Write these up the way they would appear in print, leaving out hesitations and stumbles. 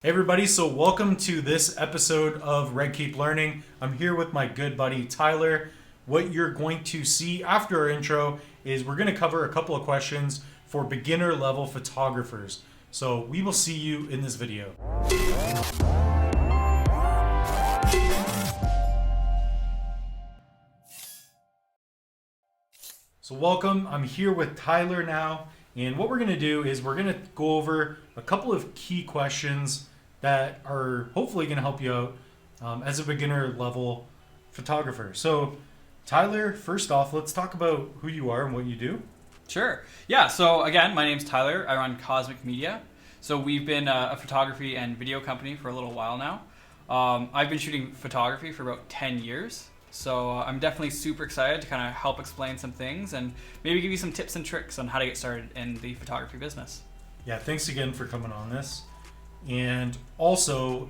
Hey everybody, so welcome to this episode of Red Keep Learning. I'm here with my good buddy Tyler. What you're going to see after our intro is we're going to cover a couple of questions for beginner level photographers. So we will see you in this video. So welcome, I'm here with Tyler now, and what we're going to do is we're going to go over a couple of key questions that are hopefully going to help you out as a beginner level photographer. So Tyler, first off, let's talk about who you are and what you do. Sure. Yeah, so again, my name's Tyler. I run Cosmic Media. So we've been a photography and video company for a little while now. I've been shooting photography for about 10 years. So I'm definitely super excited to kind of help explain some things and maybe give you some tips and tricks on how to get started in the photography business. Yeah, thanks again for coming on this. And also,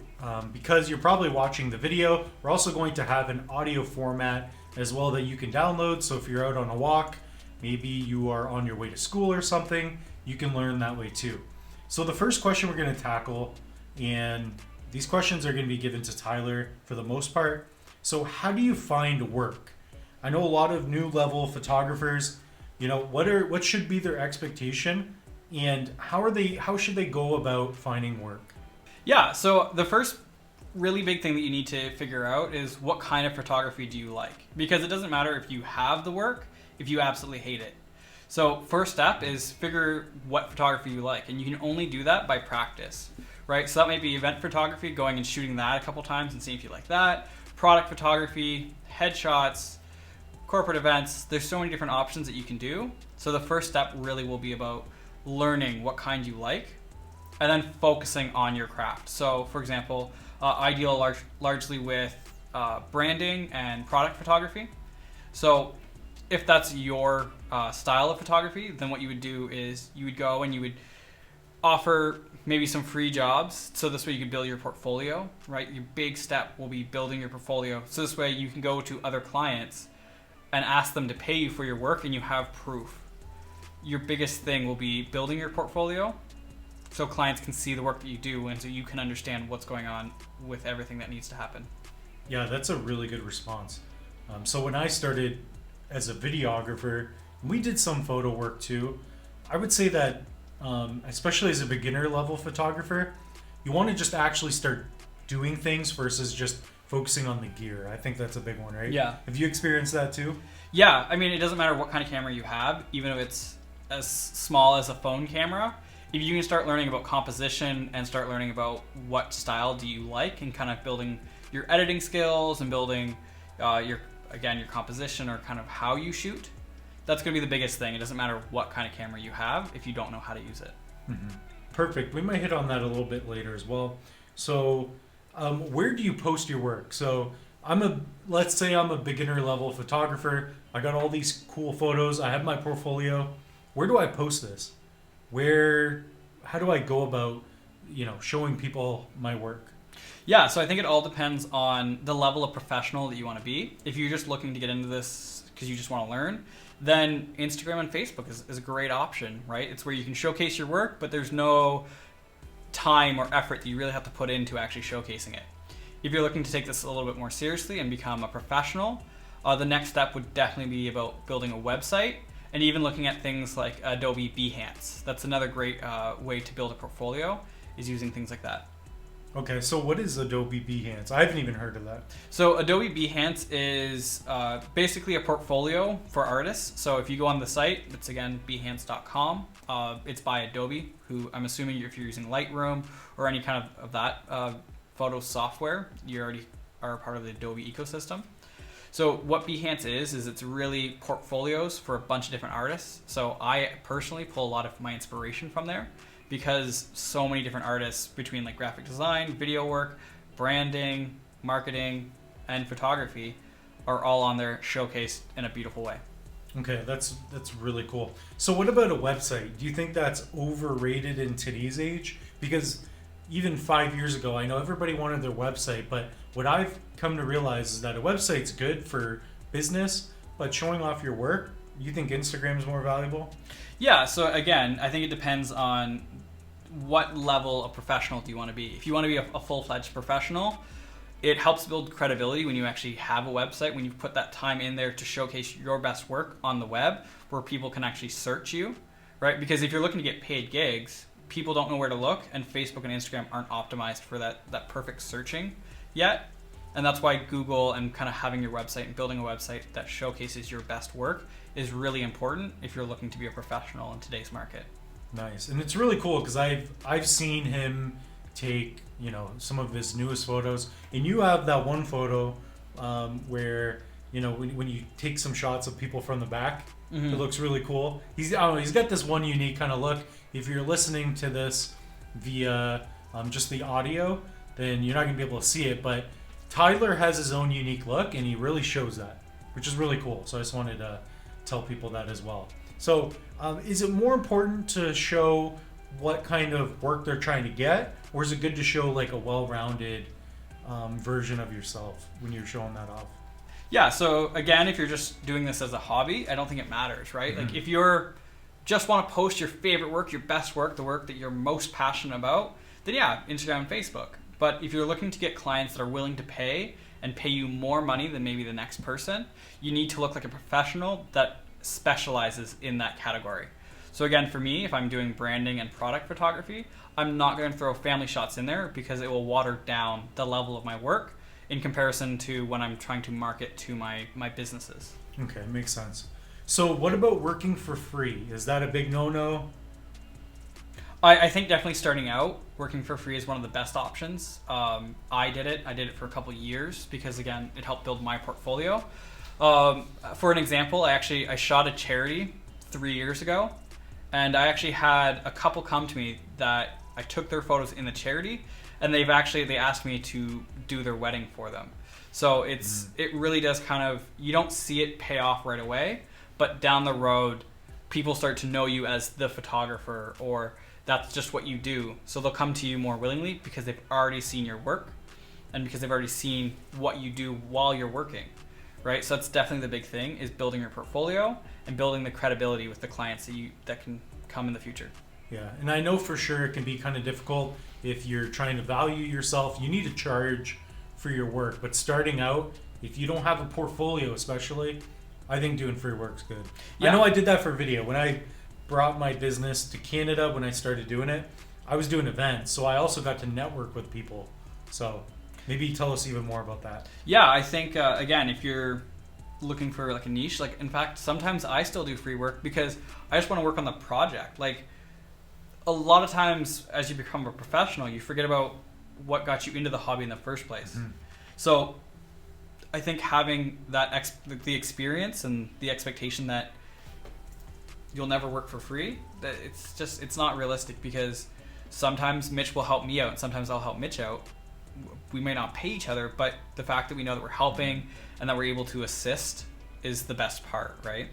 because you're probably watching the video, we're also going to have an audio format as well that you can download. So if you're out on a walk, maybe you are on your way to school or something, you can learn that way too. So the first question we're going to tackle, and these questions are going to be given to Tyler for the most part. So how do you find work? I know a lot of new level photographers, what should be their expectation? And how should they go about finding work? Yeah, so the first really big thing that you need to figure out is what kind of photography do you like? Because it doesn't matter if you have the work, if you absolutely hate it. So first step is figure what photography you like, and you can only do that by practice, right? So that might be event photography, going and shooting that a couple times and seeing if you like that. Product photography, headshots, corporate events. There's so many different options that you can do. So the first step really will be about learning what kind you like and then focusing on your craft. So for example, I deal largely with branding and product photography. So if that's your style of photography, then what you would do is you would go and you would offer maybe some free jobs. So this way you can build your portfolio, right? Your big step will be building your portfolio. So this way you can go to other clients and ask them to pay you for your work and you have proof. Your biggest thing will be building your portfolio so clients can see the work that you do and so you can understand what's going on with everything that needs to happen. Yeah, that's a really good response. So when I started as a videographer, we did some photo work too. I would say that especially as a beginner level photographer, you want to just actually start doing things versus just focusing on the gear. I think that's a big one, right? Yeah. Have you experienced that too? Yeah, I mean, it doesn't matter what kind of camera you have, even if it's as small as a phone camera. If you can start learning about composition and start learning about what style do you like and kind of building your editing skills and building your composition or kind of how you shoot, that's going to be the biggest thing. It doesn't matter what kind of camera you have if you don't know how to use it. Mm-hmm. Perfect. We might hit on that a little bit later as well. So where do you post your work? So let's say I'm a beginner level photographer. I got all these cool photos. I have my portfolio. Where do I post this? How do I go about, showing people my work? Yeah, so I think it all depends on the level of professional that you want to be. If you're just looking to get into this because you just want to learn, then Instagram and Facebook is a great option, right? It's where you can showcase your work, but there's no time or effort that you really have to put into actually showcasing it. If you're looking to take this a little bit more seriously and become a professional, the next step would definitely be about building a website and even looking at things like Adobe Behance. That's another great way to build a portfolio, is using things like that. Okay, so what is Adobe Behance? I haven't even heard of that. So Adobe Behance is basically a portfolio for artists. So if you go on the site, it's again behance.com. It's by Adobe, who I'm assuming if you're using Lightroom or any kind of that photo software, you already are a part of the Adobe ecosystem. So what Behance is it's really portfolios for a bunch of different artists. So I personally pull a lot of my inspiration from there because so many different artists between like graphic design, video work, branding, marketing, and photography are all on there showcased in a beautiful way. Okay, that's really cool. So what about a website? Do you think that's overrated in today's age? Because even 5 years ago, I know everybody wanted their website, but what I've come to realize is that a website's good for business, but showing off your work, you think Instagram is more valuable? Yeah, so again, I think it depends on what level of professional do you want to be? If you want to be a full-fledged professional, it helps build credibility when you actually have a website, when you put that time in there to showcase your best work on the web where people can actually search you, right? Because if you're looking to get paid gigs, people don't know where to look, and Facebook and Instagram aren't optimized for that perfect searching yet. And that's why Google and kind of having your website and building a website that showcases your best work is really important if you're looking to be a professional in today's market. Nice. And it's really cool because I've seen him take, you know, some of his newest photos, and you have that one photo where, you know, when you take some shots of people from the back, it looks really cool. He's got this one unique kind of look. If you're listening to this via just the audio, then you're not gonna be able to see it, but Tyler has his own unique look, and he really shows that, which is really cool. So I just wanted to tell people that as well. So is it more important to show what kind of work they're trying to get, or is it good to show like a well-rounded version of yourself when you're showing that off? Yeah, so again, if you're just doing this as a hobby, I don't think it matters, right? Like if you're just want to post your favorite work, your best work, the work that you're most passionate about, then yeah, Instagram and Facebook. But if you're looking to get clients that are willing to pay and pay you more money than maybe the next person, you need to look like a professional that specializes in that category. So again, for me, if I'm doing branding and product photography, I'm not going to throw family shots in there because it will water down the level of my work in comparison to when I'm trying to market to my businesses. Okay, makes sense. So what about working for free? Is that a big no-no? I think definitely starting out, working for free is one of the best options. I did it for a couple of years because, again, it helped build my portfolio. For an example, I shot a charity 3 years ago, and I actually had a couple come to me that I took their photos in the charity, and they asked me to do their wedding for them. So it really does kind of, you don't see it pay off right away, but down the road, people start to know you as the photographer, or that's just what you do. So they'll come to you more willingly because they've already seen your work and because they've already seen what you do while you're working, right? So that's definitely the big thing, is building your portfolio and building the credibility with the clients that can come in the future. Yeah, and I know for sure it can be kind of difficult if you're trying to value yourself. You need to charge for your work, but starting out, if you don't have a portfolio especially, I think doing free work's good. Yeah. I know I did that for video. When I brought my business to Canada, when I started doing it, I was doing events, so I also got to network with people. So maybe tell us even more about that. Yeah, I think again, if you're looking for like a niche, like in fact, sometimes I still do free work because I just want to work on the project. Like a lot of times as you become a professional, you forget about what got you into the hobby in the first place. So I think having that the experience and the expectation that you'll never work for free, that it's not realistic, because sometimes Mitch will help me out and sometimes I'll help Mitch out. We may not pay each other, but the fact that we know that we're helping and that we're able to assist is the best part, right?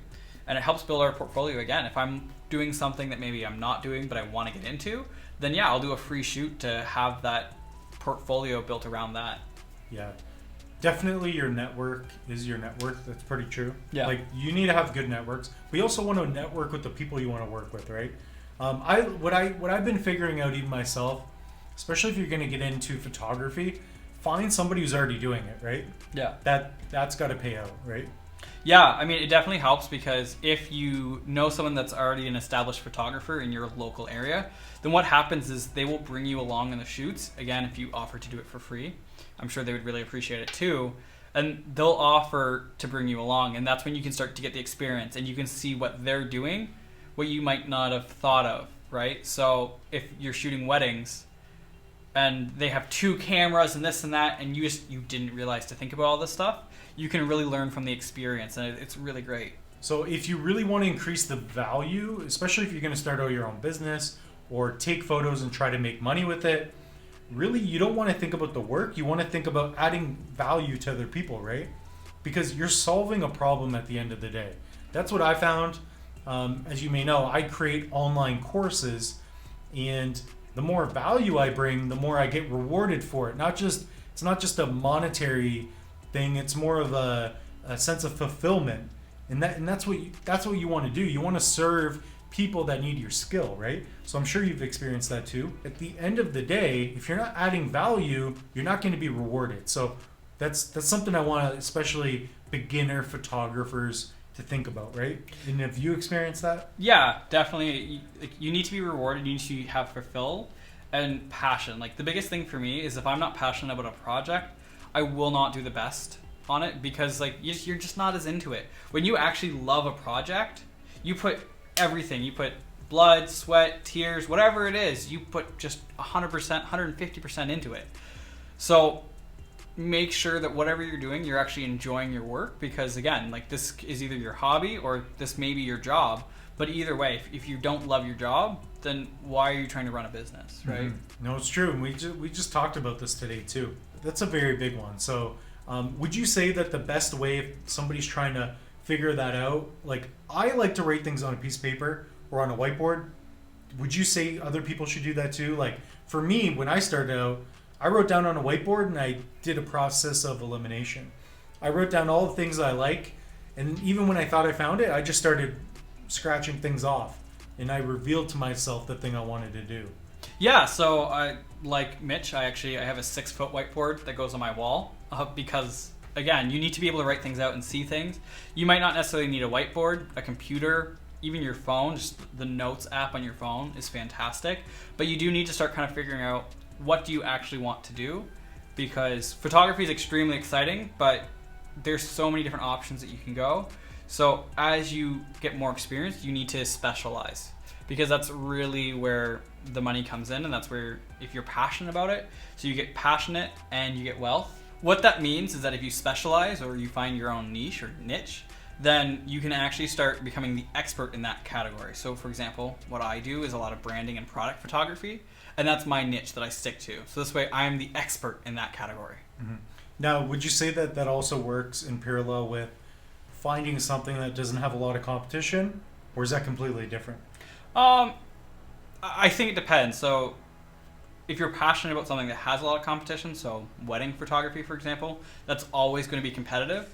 And it helps build our portfolio. Again, if I'm doing something that maybe I'm not doing but I want to get into, then yeah, I'll do a free shoot to have that portfolio built around that. Yeah. Definitely your network is your network. That's pretty true. Yeah. Like you need to have good networks. We also want to network with the people you want to work with, right? What I've been figuring out even myself, especially if you're going to get into photography, find somebody who's already doing it, right? Yeah. That's got to pay out, right? Yeah, I mean, it definitely helps, because if you know someone that's already an established photographer in your local area, then what happens is they will bring you along in the shoots. Again, if you offer to do it for free, I'm sure they would really appreciate it too. And they'll offer to bring you along, and that's when you can start to get the experience and you can see what they're doing, what you might not have thought of, right? So if you're shooting weddings and they have 2 cameras and this and that, and you didn't realize to think about all this stuff, you can really learn from the experience, and it's really great. So if you really want to increase the value, especially if you're going to start out your own business or take photos and try to make money with it, really you don't want to think about the work. You want to think about adding value to other people, right? Because you're solving a problem at the end of the day. That's what I found. As you may know, I create online courses, and the more value I bring, the more I get rewarded for it. It's not just a monetary thing. It's more of a sense of fulfillment, and that's what you want to do. You want to serve people that need your skill, right? So I'm sure you've experienced that too. At the end of the day, if you're not adding value, you're not going to be rewarded. So that's something I want to, especially beginner photographers, to think about, right? And have you experienced that? Yeah, definitely. You need to be rewarded. You need to have fulfill and passion. Like the biggest thing for me is if I'm not passionate about a project, I will not do the best on it because like you're just not as into it. When you actually love a project, you put everything. You put blood, sweat, tears, whatever it is. You put just 100%, 150% into it. So make sure that whatever you're doing, you're actually enjoying your work because again, like this is either your hobby or this may be your job. But either way, if you don't love your job, then why are you trying to run a business, right? Mm-hmm. No, it's true. And we just talked about this today too. That's a very big one. So would you say that the best way if somebody's trying to figure that out, like I like to write things on a piece of paper or on a whiteboard. Would you say other people should do that too? Like for me, when I started out, I wrote down on a whiteboard and I did a process of elimination. I wrote down all the things I like, and even when I thought I found it, I just started scratching things off, and I revealed to myself the thing I wanted to do. Yeah, so I like Mitch. I have a 6-foot whiteboard that goes on my wall because again, you need to be able to write things out and see things. You might not necessarily need a whiteboard, a computer, even your phone. Just the notes app on your phone is fantastic, but you do need to start kind of figuring out what do you actually want to do, because photography is extremely exciting, but there's so many different options that you can go. So as you get more experience, you need to specialize because that's really where the money comes in, and that's where if you're passionate about it, so you get passionate and you get wealth. What that means is that if you specialize or you find your own niche or niche, then you can actually start becoming the expert in that category. So for example, what I do is a lot of branding and product photography, and that's my niche that I stick to. So this way I'm the expert in that category. Mm-hmm. Now, would you say that that also works in parallel with finding something that doesn't have a lot of competition, or is that completely different? I think it depends. So if you're passionate about something that has a lot of competition, so wedding photography, for example, that's always going to be competitive,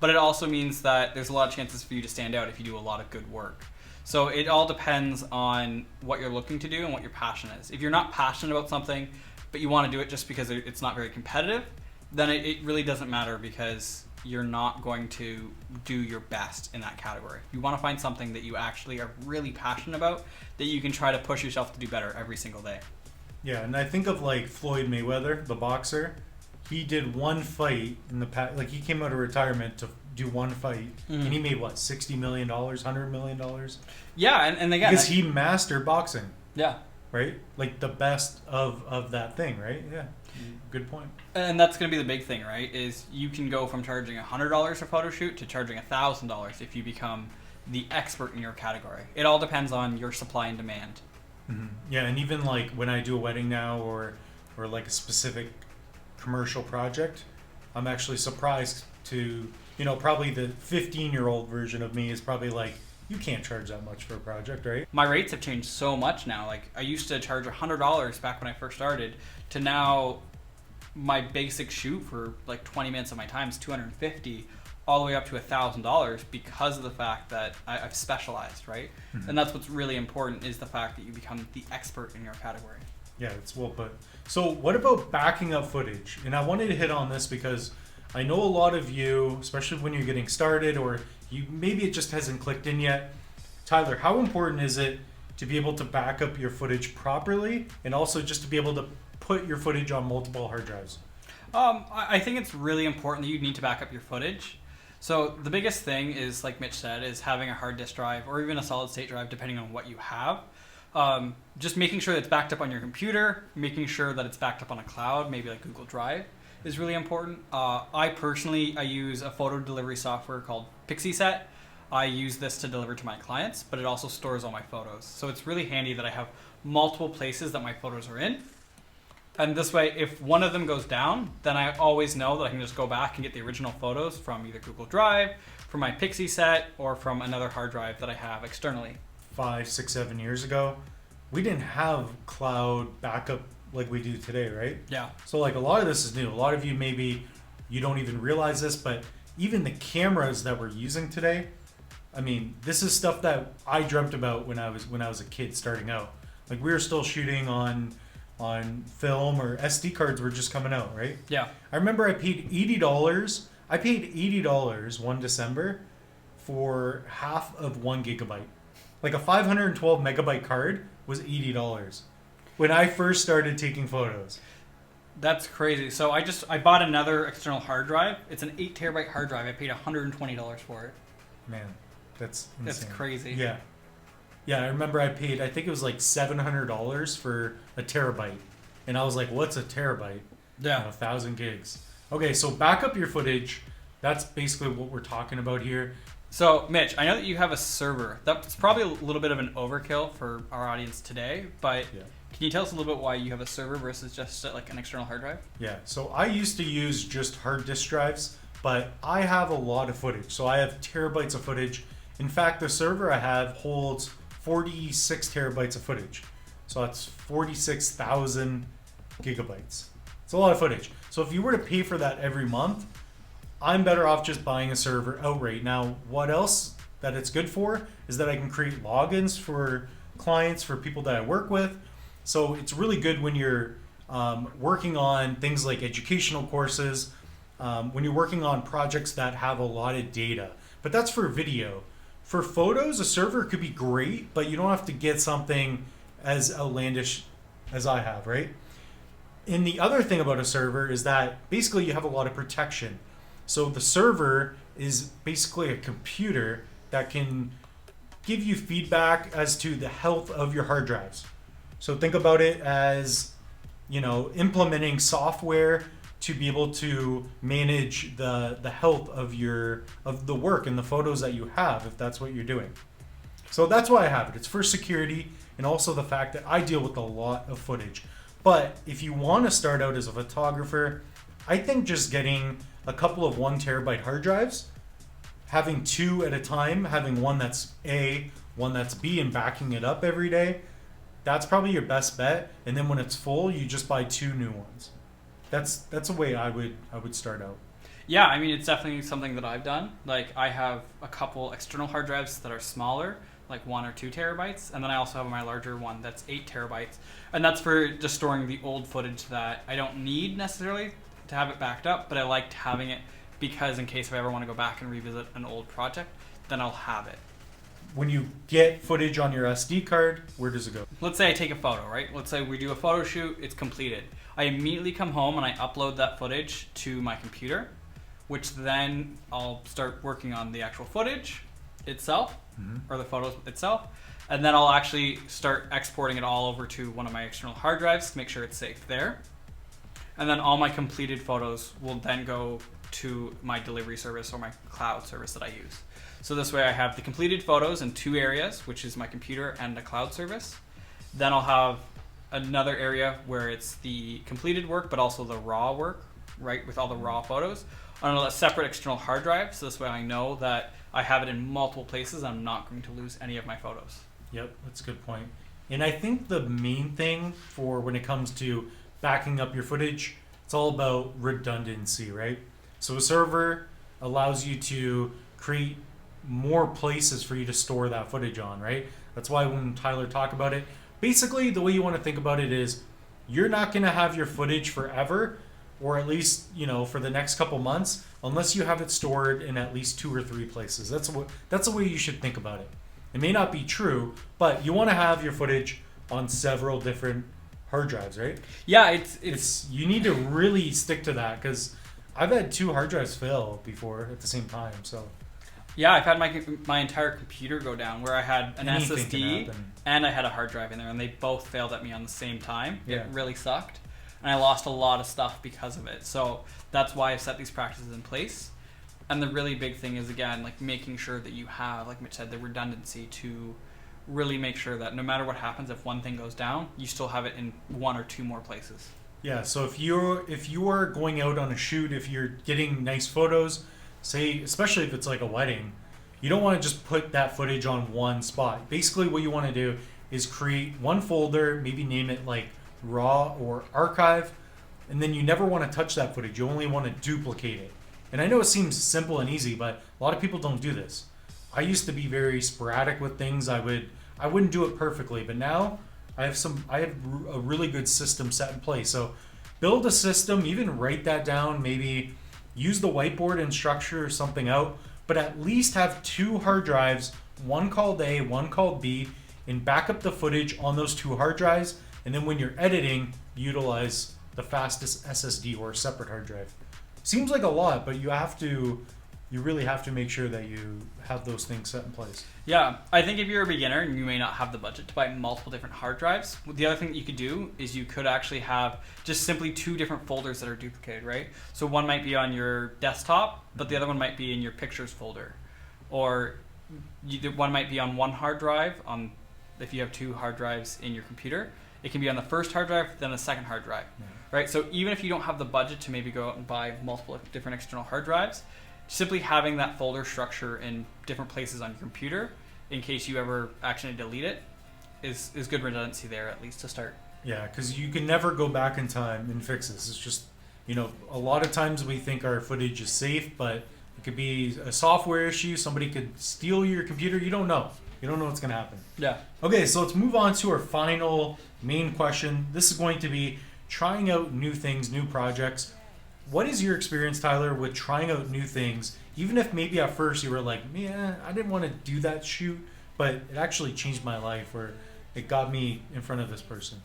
but it also means that there's a lot of chances for you to stand out if you do a lot of good work. So it all depends on what you're looking to do and what your passion is. If you're not passionate about something, but you want to do it just because it's not very competitive, then it really doesn't matter because you're not going to do your best in that category. You want to find something that you actually are really passionate about that you can try to push yourself to do better every single day. Yeah, and I think of like Floyd Mayweather, the boxer. He did one fight in the past, like he came out of retirement to do one fight, and he made what, $60 million, $100 million? Yeah, and again, because he mastered boxing. Yeah. Right? Like the best of that thing, right? Yeah. Good point. And that's going to be the big thing, right? Is you can go from charging $100 a photo shoot to charging $1,000 if you become the expert in your category. It all depends on your supply and demand. Mm-hmm. Yeah, and even like when I do a wedding now or like a specific commercial project, I'm actually surprised to, probably the 15-year-old version of me is probably like, you can't charge that much for a project, right? My rates have changed so much now. Like I used to charge $100 back when I first started to now my basic shoot for like 20 minutes of my time is $250 all the way up to $1,000 because of the fact that I've specialized, right? Mm-hmm. And that's what's really important is the fact that you become the expert in your category. Yeah, it's well put. So what about backing up footage? And I wanted to hit on this because I know a lot of you, especially when you're getting started or maybe it just hasn't clicked in yet. Tyler, how important is it to be able to back up your footage properly and also just to be able to put your footage on multiple hard drives? I think it's really important that you need to back up your footage. So the biggest thing is, like Mitch said, is having a hard disk drive or even a solid state drive, depending on what you have. Just making sure that it's backed up on your computer, making sure that it's backed up on a cloud, maybe like Google Drive, is really important. I use a photo delivery software called PixieSet. I use this to deliver to my clients, but it also stores all my photos. So it's really handy that I have multiple places that my photos are in. And this way, if one of them goes down, then I always know that I can just go back and get the original photos from either Google Drive, from my PixieSet, or from another hard drive that I have externally. 5, 6, 7 years ago, we didn't have cloud backup like we do today, right? Yeah. So like a lot of this is new. A lot of you maybe you don't even realize this, but even the cameras that we're using today, I mean, this is stuff that I dreamt about when I was a kid starting out. Like we were still shooting on film, or SD cards were just coming out, right? Yeah. I remember I paid $80. I paid $80 one December for half of 1 GB. Like a 512 megabyte card was $80 when I first started taking photos. That's crazy. So I bought another external hard drive. It's an 8 terabyte hard drive. I paid $120 for it. Man, that's insane. That's crazy. Yeah. Yeah, I remember I paid, I think it was like $700 for a terabyte. And I was like, what's a terabyte? Yeah. 1,000 gigs. Okay, so back up your footage. That's basically what we're talking about here. So, Mitch, I know that you have a server. That's probably a little bit of an overkill for our audience today, but Yeah. can you tell us a little bit why you have a server versus just like an external hard drive? Yeah, so I used to use just hard disk drives, but I have a lot of footage. So I have terabytes of footage. In fact, the server I have holds 46 terabytes of footage. So that's 46,000 gigabytes. It's a lot of footage. So if you were to pay for that every month, I'm better off just buying a server outright. Now, what else that it's good for is that I can create logins for clients, for people that I work with. So it's really good when you're working on things like educational courses, when you're working on projects that have a lot of data. But that's for video. For photos, a server could be great, but you don't have to get something as outlandish as I have, right? And the other thing about a server is that basically you have a lot of protection. So the server is basically a computer that can give you feedback as to the health of your hard drives. So think about it as, implementing software to be able to manage the health of the work and the photos that you have, if that's what you're doing. So that's why I have it. It's for security, and also the fact that I deal with a lot of footage. But if you want to start out as a photographer, I think just getting a couple of 1 terabyte hard drives, having 2 at a time, having one that's A, one that's B, and backing it up every day, that's probably your best bet. And then when it's full, you just buy 2 new ones. That's a way I would start out. Yeah, I mean, it's definitely something that I've done. Like, I have a couple external hard drives that are smaller, like 1 or 2 terabytes, and then I also have my larger one that's 8 terabytes, and that's for just storing the old footage that I don't need necessarily to have it backed up, but I liked having it because in case if I ever want to go back and revisit an old project, then I'll have it. When you get footage on your SD card, where does it go? Let's say I take a photo, right? Let's say we do a photo shoot, it's completed. I immediately come home and I upload that footage to my computer, which then I'll start working on the actual footage itself, or the photos itself, and then I'll actually start exporting it all over to one of my external hard drives to make sure it's safe there. And then all my completed photos will then go to my delivery service or my cloud service that I use. So this way I have the completed photos in 2 areas, which is my computer and a cloud service. Then I'll have another area where it's the completed work, but also the raw work, right, with all the raw photos, on a separate external hard drive. So this way I know that I have it in multiple places. I'm not going to lose any of my photos. Yep, that's a good point. And I think the main thing for when it comes to backing up your footage, it's all about redundancy, right? So a server allows you to create more places for you to store that footage on, right? That's why when Tyler talked about it, basically the way you want to think about it is you're not going to have your footage forever, or at least, for the next couple months, unless you have it stored in at least 2 or 3 places. That's the way you should think about it. It may not be true, but you want to have your footage on several different hard drives, right? Yeah, it's you need to really stick to that, because I've had 2 hard drives fail before at the same time. So yeah, I've had my entire computer go down where I had an anything can SSD happen. and I had a hard drive in there, and they both failed at me on the same time. Yeah. It really sucked, and I lost a lot of stuff because of it. So that's why I've set these practices in place. And the really big thing is, again, like making sure that you have, like Mitch said, the redundancy to really make sure that no matter what happens, if one thing goes down, you still have it in 1 or 2 more places. Yeah, so if you are going out on a shoot, if you're getting nice photos, say especially if it's like a wedding, you don't want to just put that footage on one spot. Basically what you want to do is create one folder, maybe name it like raw or archive, and then you never want to touch that footage. You only want to duplicate it. And I know it seems simple and easy, but a lot of people don't do this. I used to be very sporadic with things. I wouldn't do it perfectly, but now I have a really good system set in place. So build a system, even write that down, maybe use the whiteboard and structure something out, but at least have 2 hard drives, one called A, one called B, and back up the footage on those 2 hard drives. And then when you're editing, utilize the fastest SSD or a separate hard drive. Seems like a lot, but you really have to make sure that you have those things set in place. Yeah, I think if you're a beginner and you may not have the budget to buy multiple different hard drives, the other thing that you could do is you could actually have just simply 2 different folders that are duplicated, right? So one might be on your desktop, but the other one might be in your pictures folder. Or one might be on one hard drive, if you have 2 hard drives in your computer. It can be on the first hard drive, then the second hard drive, right? So even if you don't have the budget to maybe go out and buy multiple different external hard drives, simply having that folder structure in different places on your computer in case you ever accidentally delete it is good redundancy there, at least to start. Yeah, because you can never go back in time and fix this. It's just, a lot of times we think our footage is safe, but it could be a software issue. Somebody could steal your computer. You don't know. You don't know what's going to happen. Yeah. Okay, so let's move on to our final main question. This is going to be trying out new things, new projects. What is your experience, Tyler, with trying out new things? Even if maybe at first you were like, man, I didn't want to do that shoot, but it actually changed my life, or it got me in front of this person.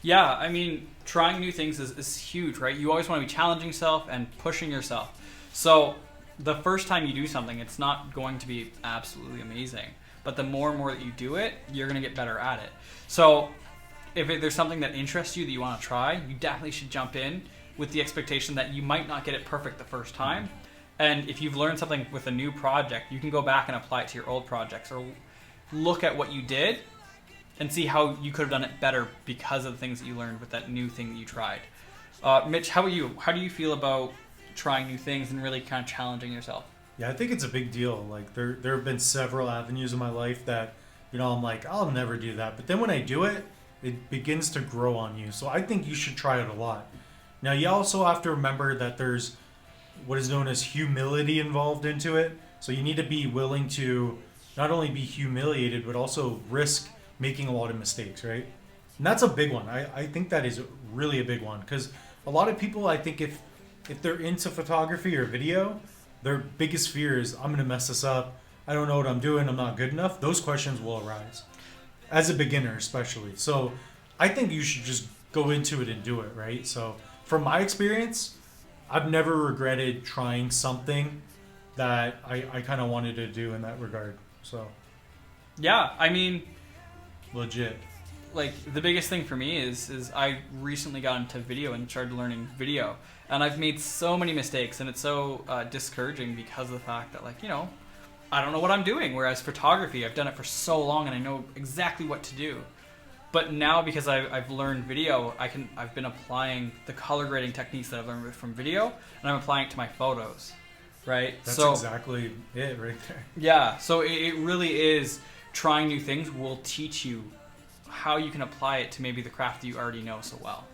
Yeah, I mean, trying new things is huge, right? You always want to be challenging yourself and pushing yourself. So the first time you do something, it's not going to be absolutely amazing. But the more and more that you do it, you're going to get better at it. So if there's something that interests you that you want to try, you definitely should jump in with the expectation that you might not get it perfect the first time. And if you've learned something with a new project, you can go back and apply it to your old projects, or look at what you did and see how you could have done it better because of the things that you learned with that new thing that you tried. Mitch, how about you? How do you feel about trying new things and really kind of challenging yourself? Yeah, I think it's a big deal. Like there have been several avenues in my life that, I'm like, I'll never do that. But then when I do it, it begins to grow on you. So I think you should try it a lot. Now, you also have to remember that there's what is known as humility involved into it. So you need to be willing to not only be humiliated, but also risk making a lot of mistakes, right? And that's a big one. I think that is really a big one, because a lot of people, I think if they're into photography or video, their biggest fear is, I'm going to mess this up. I don't know what I'm doing. I'm not good enough. Those questions will arise as a beginner, especially. So I think you should just go into it and do it, right? So from my experience, I've never regretted trying something that I kind of wanted to do in that regard. So yeah, I mean, legit. Like the biggest thing for me is I recently got into video and started learning video, and I've made so many mistakes, and it's so discouraging because of the fact that, like, I don't know what I'm doing. Whereas photography, I've done it for so long and I know exactly what to do. But now, because I've learned video, I've been applying the color grading techniques that I've learned from video, and I'm applying it to my photos, right? That's exactly it right there. Yeah, so it really is, trying new things will teach you how you can apply it to maybe the craft that you already know so well.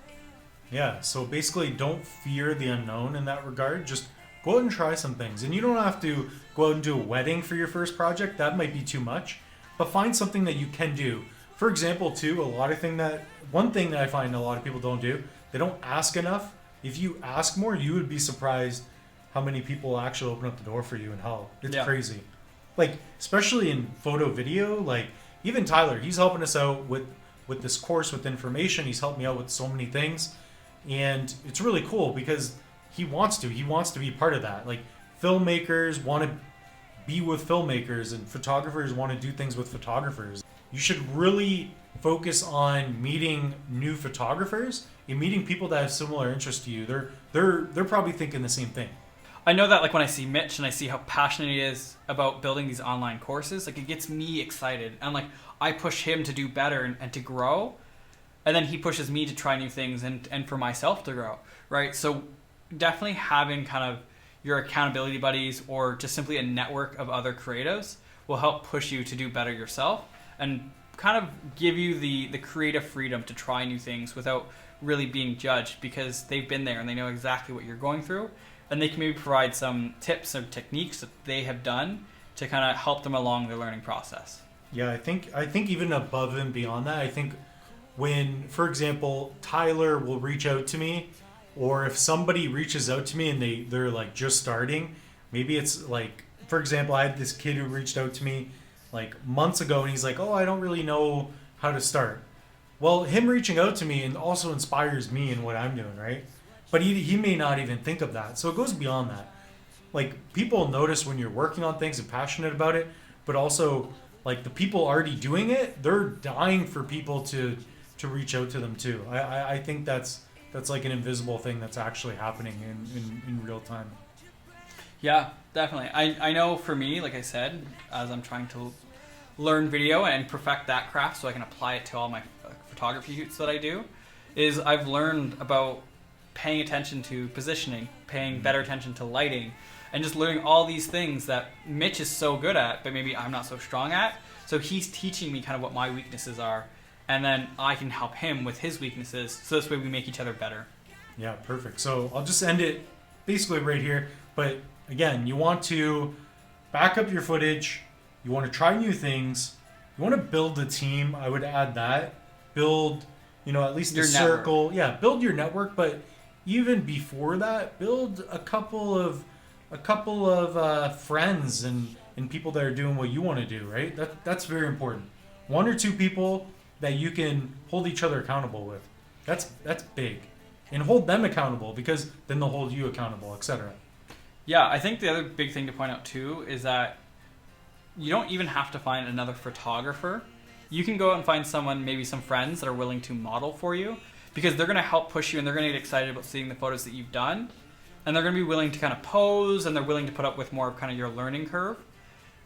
Yeah, so basically don't fear the unknown in that regard. Just go out and try some things. And you don't have to go out and do a wedding for your first project. That might be too much. But find something that you can do. For example, too, one thing that I find a lot of people don't do, they don't ask enough. If you ask more, you would be surprised how many people actually open up the door for you and help. It's crazy. Like, especially in photo video, like, even Tyler, he's helping us out with this course, with information. He's helped me out with so many things. And it's really cool because he wants to be part of that. Like, filmmakers want to be with filmmakers, and photographers want to do things with photographers. You should really focus on meeting new photographers and meeting people that have similar interests to you. They're probably thinking the same thing. I know that, like, when I see Mitch and I see how passionate he is about building these online courses, like, it gets me excited. And, like, I push him to do better and to grow. And then he pushes me to try new things and for myself to grow, right? So definitely having kind of your accountability buddies or just simply a network of other creatives will help push you to do better yourself and kind of give you the creative freedom to try new things without really being judged, because they've been there and they know exactly what you're going through. And they can maybe provide some tips or techniques that they have done to kind of help them along their learning process. Yeah, I think even above and beyond that, I think when, for example, Tyler will reach out to me, or if somebody reaches out to me and they're like just starting, maybe it's like, for example, I had this kid who reached out to me like months ago and he's like, oh, I don't really know how to start. Well, him reaching out to me and also inspires me in what I'm doing, right? But he may not even think of that. So it goes beyond that. Like, people notice when you're working on things and passionate about it, but also like the people already doing it, they're dying for people to reach out to them too. I think that's like an invisible thing that's actually happening in real time. Yeah, definitely. I know for me, like I said, as I'm trying to learn video and perfect that craft so I can apply it to all my photography shoots that I do, is I've learned about paying attention to positioning, paying better attention to lighting, and just learning all these things that Mitch is so good at, but maybe I'm not so strong at. So he's teaching me kind of what my weaknesses are, and then I can help him with his weaknesses, so this way we make each other better. Yeah, perfect. So I'll just end it basically right here. But again, you want to back up your footage. You want to try new things. You want to build a team. I would add that. Build, at least your a circle. Network. Yeah, build your network. But even before that, build a couple of friends and people that are doing what you want to do, right? That's very important. 1 or 2 people that you can hold each other accountable with. That's big. And hold them accountable, because then they'll hold you accountable, etc. Yeah, I think the other big thing to point out too is that you don't even have to find another photographer. You can go out and find someone, maybe some friends that are willing to model for you, because they're going to help push you and they're going to get excited about seeing the photos that you've done. And they're going to be willing to kind of pose, and they're willing to put up with more of kind of your learning curve.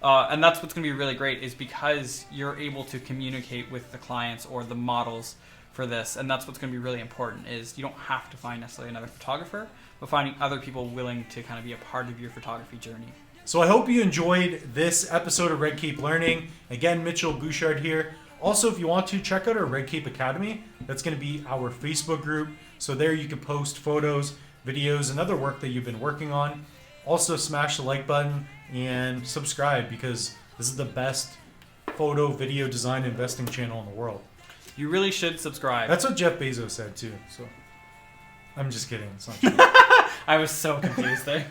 And that's what's going to be really great, is because you're able to communicate with the clients or the models for this. And that's what's going to be really important, is you don't have to find necessarily another photographer, but finding other people willing to kind of be a part of your photography journey. So I hope you enjoyed this episode of Red Cape Learning. Again, Mitchell Bouchard here. Also, if you want to, check out our Red Cape Academy. That's going to be our Facebook group. So there you can post photos, videos, and other work that you've been working on. Also, smash the like button and subscribe, because this is the best photo, video, design, investing channel in the world. You really should subscribe. That's what Jeff Bezos said too. So I'm just kidding. It's not true. I was so confused there.